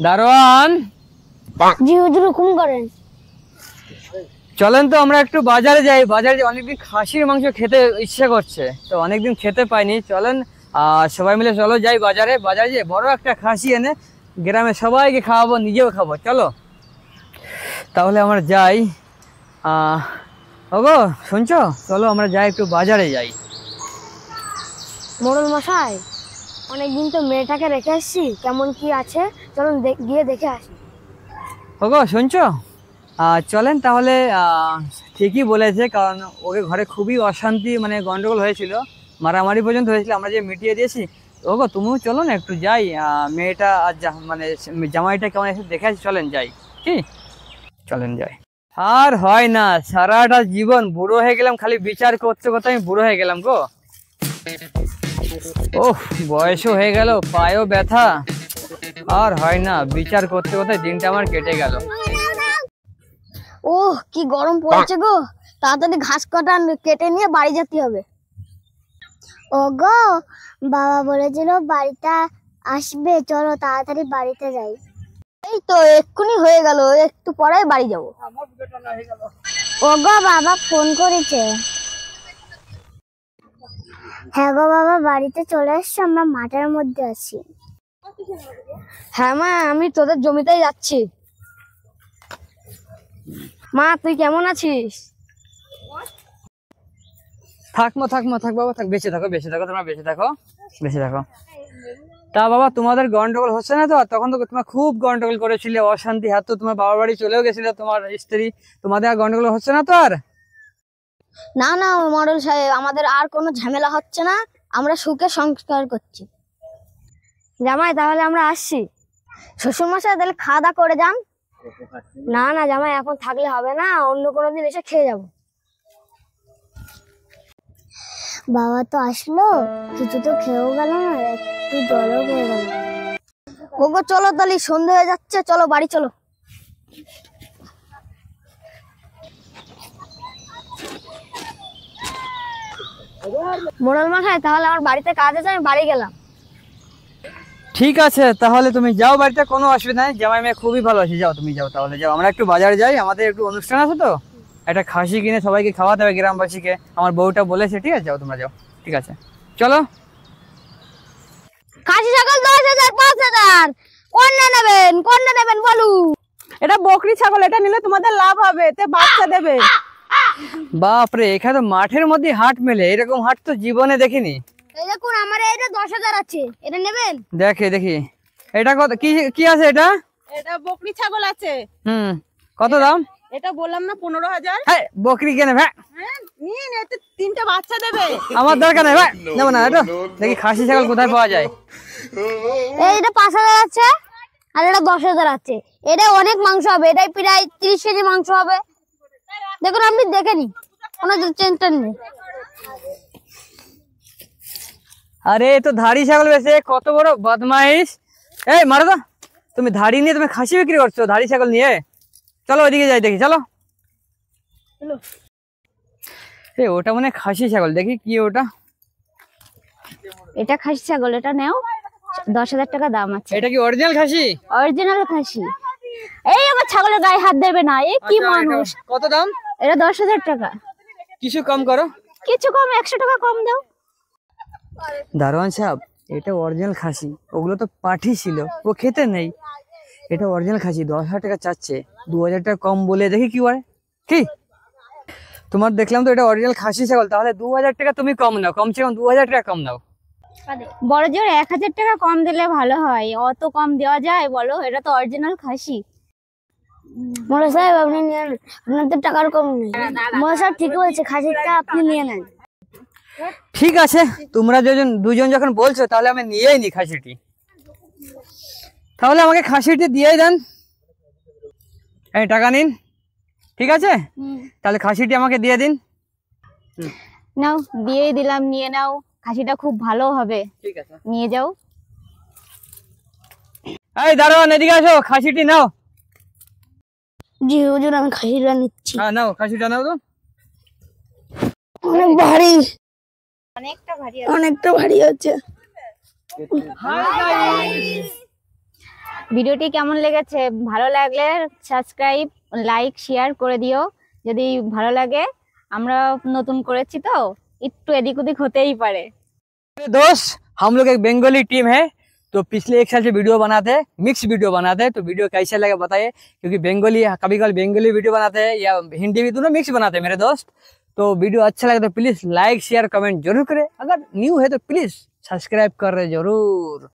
দারোয়ান। জি হুজুর, হুকুম করেন। চলেন তো আমরা একটু বাজারে যাই। বাজারে অনেকদিন খাসির মাংস খেতে ইচ্ছা করছে, তো অনেকদিন খেতে পাইনি। চলেন সবাই মিলে চলো যাই বাজারে। বাজারে যে বড় একটা খাসি এনে গ্রামে সবাইকে খাওয়াবো, নিজেও খাবো। চলো তাহলে আমরা যাই। ওগো শুনছো, চলো আমরা যাই, একটু বাজারে যাই। মোড়ল মশাই, অনেকদিন তো মেয়েটাকে রেখে এসছি, কেমন কি আছে চলুন গিয়ে দেখে আসি। ওগো শুনছো, চলেন তাহলে। ঠিকই বলেছে, কারণ ওকে ঘরে খুবই অশান্তি, মানে গন্ডগোল হয়েছিল, মারামারি পর্যন্ত হয়েছিল, আমরা যে মিটিয়ে দিয়েছি। ওগো তুমিও চলো না, একটু যাই। মেয়েটা আর মানে জামাইটা কেমন এসে দেখে আসি, চলেন যাই। কি চলেন যাই। আর হয় না, সারাটা জীবন বুড়ো হয়ে গেলাম, খালি বিচার করতে করতে আমি বুড়ো হয়ে গেলাম গো। ওহ, বয়সও হয়ে গেল, পায়েও ব্যথা, আর হয় না, বিচার করতে করতে দিনটা আমার কেটে গেল। ওহ, কি গরম পড়েছে গো, তাড়াতাড়ি ঘাস কাটা কেটে নিয়ে বাড়ি যেতে হবে। ওগো, বাবা বলেছিল বাড়িতে আসবে, চলো তাড়াতাড়ি বাড়িতে যাই। এই তো এক্ষুনি হয়ে গেল, একটু পরে বাড়ি যাবো। ওগো, বাবা ফোন করেছে। হ্যাঁ গো বাবা, বাড়িতে চলে এসছো, আমরা মাঠের মধ্যে আছি। হ্যাঁ মা, আমি তোদের জমিতেই যাচ্ছি। মা তুই কেমন আছিস? থাক বাবা, থাক, বেঁচে থাকো, তোমরা বেঁচে থাকো। তা বাবা, তোমাদের গন্ডগোল হচ্ছে না তো? তখন তো তোমার খুব গন্ডগোল করেছিলে, অশান্তি, হাত তো তোমার বাবার বাড়ি চলেও গেছিল তোমার স্ত্রী। তোমাদের আর গন্ডগোল হচ্ছে না তো আর? না না মোড়ল সাহেব, আমাদের আর কোনো ঝামেলা হচ্ছে না, আমরা সুখে সংস্কার করছি। জামাই তাহলে আমরা আসছি। শ্বশুর মশাই তাহলে খাওয়া দাওয়া করে যান। না না জামাই, এখন থাকলে হবে না, অন্য কোনো দিন এসে খেয়ে যাব। বাবা তো আসলো, কিছু তো খেয়েও গেল না, একটু জলও খেয়ে গেল। ওগো চলো তাহলে, সন্ধ্যা হয়ে যাচ্ছে, চলো বাড়ি চলো। মোড়ল মশাই তাহলে আমার বাড়িতে কাজ আছে, আমি বাড়ি গেলাম। ঠিক আছে, তাহলে তুমি যাও বাড়িতে, কোনো অসুবিধা নেই, জামাই মেয়ে খুবই ভালো আছে। যাও, তুমি যাও, তাহলে যাও। আমরা একটু বাজারে যাই, আমাদের একটু অনুষ্ঠান আছে তো, একটা খাসি কিনে সবাইকে খাওয়াতে হবে, গ্রামবাসীকে। আমার বউটা বলেছে। ঠিক আছে, যাও তোমরা যাও। ঠিক আছে, চলো। খাসি ছাগল 10,000 5,000 কোনটা নেবেন বলুন। এটা বকরি ছাগল, এটা নিলে তোমাদের লাভ হবে, এতে বাচ্চা দেবে। বাপরে, এখানে তো মাঠের মধ্যে হাট মেলে, এরকম হাট তো জীবনে দেখিনি। এই দেখুন, আমার এটা 10,000 আছে, এটা নেবেন? দেখি এটা কত, কি কি আছে এটা? এটা বকরি ছাগল আছে। কত দাম? এটা বললাম না 15,000। হ্যাঁ, বকরি কেনে ভাই? হ্যাঁ নিন, এতে 3টা বাচ্চা দেবে। আমার দরকার নেই ভাই, নেবো না। এটা দেখি খাসি ছাগল কোথায় পাওয়া যায়। এইটা 5,000 আছে, আর এটা 10,000 আছে। এটা অনেক মাংস হবে, এটাই প্রায় 30 কেজি মাংস হবে। দেখুন, আপনি দেখে নিন, কোনো টেনশন নেই। আরে তো ধাড়ি ছাগল বেশে, কত বড় বদমাইশ! এই মারো তো, তুমি ধাড়ি নিয়ে তুমি খাসি বিক্রি করছো ধাড়ি ছাগল নিয়ে? চলো ওইদিকে যাই, দেখি, চলো। ওটা মানে খাসি ছাগল, দেখি কি ওটা। এটা খাসি ছাগল, এটা নেও, 10,000 টাকা দাম আছে। এটা কি অরিজিনাল খাসি? অরিজিনাল খাসি। এই আমার ছাগলের গায়ে হাত দেবে না, এই কি মানুষ। কত দাম? এটা 10,000 টাকা। কিছু কম করো। কিছু কম, 100 টাকা কম দাও। দারোয়ান সাহেব, এটা অরিজিনাল খাসি, ওগুলো তো পাঠি ছিল, ও খেতে নেই। এটা অরিজিনাল খাসি, 10,000 টাকা চাচ্ছে, 2,000 টাকা কম বলে দেখি কি হয়। কি তোমার দেখলাম তো এটা অরিজিনাল খাসি ছাগল, তাহলে 2,000 টাকা তুমি কম নাও, কমসে কম 2,000 টাকা কম নাও। বড় জোর 1,000 টাকা কম দিলে ভালো হয়, অত কম দেওয়া যায় বলো? এটা তো অরিজিনাল খাসি। মোড়ল সাহেব আপনি নিয়ে নেন, আপনাদের টাকার কম নেই। মোড়ল সাহেব ঠিক বলছে, খাসিটা আপনি নিয়ে নেন। ঠিক আছে, তোমরা দুজন যখন বলছো, তাহলে আমি নিয়েই নি খাসিটি। তাহলে আমাকে খাসিটি দিয়েই দেন। এই টাকা নিন। ঠিক আছে, তাহলে খাসিটি আমাকে দিয়ে দিন। নাও, দিয়েই দিলাম, নিয়ে নাও, খাসিটা খুব ভালো হবে। ঠিক আছে, নিয়ে যাও। এই দারোয়ান, এদিকে আসো, খাসিটি নাও। জি হুজুর, আমি খাসিটা নিচ্ছি। হ্যাঁ নাও, খাসিটা নাও তো। অনেক ভারী, অনেকটা ভারী আছে। ভিডিওটি কেমন লেগেছে, ভালো লাগলে সাবস্ক্রাইব, লাইক, শেয়ার করে দিও। যদি ভালো লাগে, আমরা নতুন করেছি তো একটু এদিক ওদিক হতেই পারে। मेरे दोस्त, हम लोग एक बंगाली टीम है, तो पिछले 1 साल से वीडियो बनाते हैं, मिक्स वीडियो बनाते हैं। तो वीडियो कैसे लगे बताइए, क्योंकि बंगाली कभी कभी बंगाली वीडियो बनाते हैं या हिंदी भी, दोनों मिक्स बनाते हैं मेरे दोस्त। तो वीडियो अच्छा लगे तो प्लीज लाइक शेयर कमेंट जरूर करें। अगर न्यू है तो प्लीज सब्सक्राइब कर रहे जरूर।